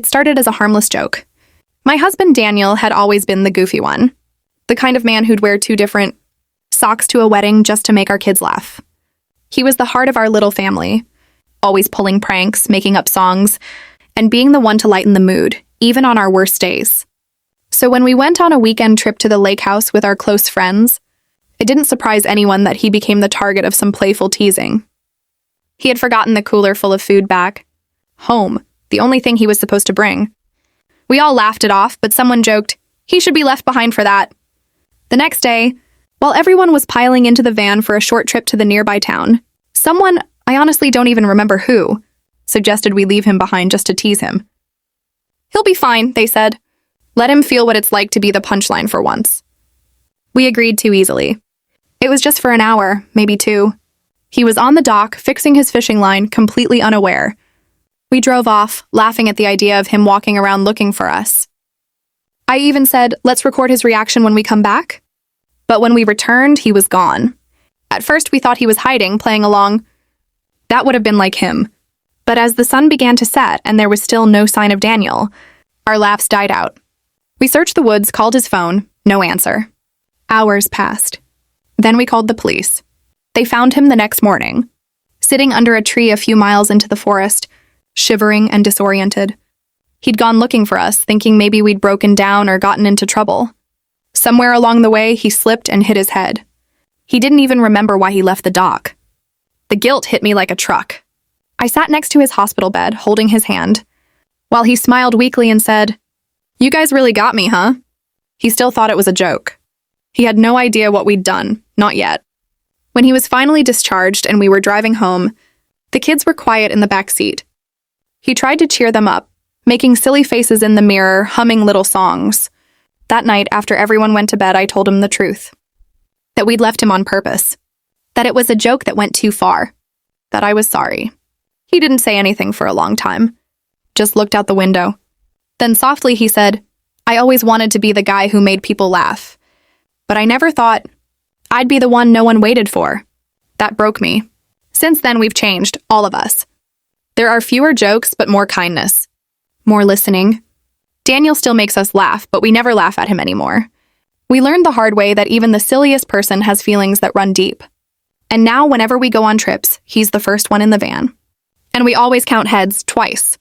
It started as a harmless joke. My husband Daniel had always been the goofy one, the kind of man who'd wear 2 different socks to a wedding just to make our kids laugh. He was the heart of our little family, always pulling pranks, making up songs, and being the one to lighten the mood, even on our worst days. So when we went on a weekend trip to the lake house with our close friends, it didn't surprise anyone that he became the target of some playful teasing. He had forgotten the cooler full of food back home, the only thing he was supposed to bring. We all laughed it off, but someone joked, he should be left behind for that. The next day, while everyone was piling into the van for a short trip to the nearby town, someone, I honestly don't even remember who, suggested we leave him behind just to tease him. He'll be fine, they said. Let him feel what it's like to be the punchline for once. We agreed too easily. It was just for an hour, maybe 2. He was on the dock, fixing his fishing line, completely unaware. We drove off, laughing at the idea of him walking around looking for us. I even said, let's record his reaction when we come back. But when we returned, he was gone. At first, we thought he was hiding, playing along. That would have been like him. But as the sun began to set and there was still no sign of Daniel, our laughs died out. We searched the woods, called his phone, no answer. Hours passed. Then we called the police. They found him the next morning, sitting under a tree a few miles into the forest, shivering and disoriented. He'd gone looking for us, thinking maybe we'd broken down or gotten into trouble. Somewhere along the way, he slipped and hit his head. He didn't even remember why he left the dock. The guilt hit me like a truck. I sat next to his hospital bed, holding his hand, while he smiled weakly and said, "You guys really got me, huh?" He still thought it was a joke. He had no idea what we'd done, not yet. When he was finally discharged and we were driving home, the kids were quiet in the back seat. He tried to cheer them up, making silly faces in the mirror, humming little songs. That night, after everyone went to bed, I told him the truth. That we'd left him on purpose. That it was a joke that went too far. That I was sorry. He didn't say anything for a long time. Just looked out the window. Then softly he said, "I always wanted to be the guy who made people laugh. But I never thought I'd be the one no one waited for." That broke me. Since then, we've changed, all of us. There are fewer jokes, but more kindness. More listening. Daniel still makes us laugh, but we never laugh at him anymore. We learned the hard way that even the silliest person has feelings that run deep. And now, whenever we go on trips, he's the first one in the van. And we always count heads twice.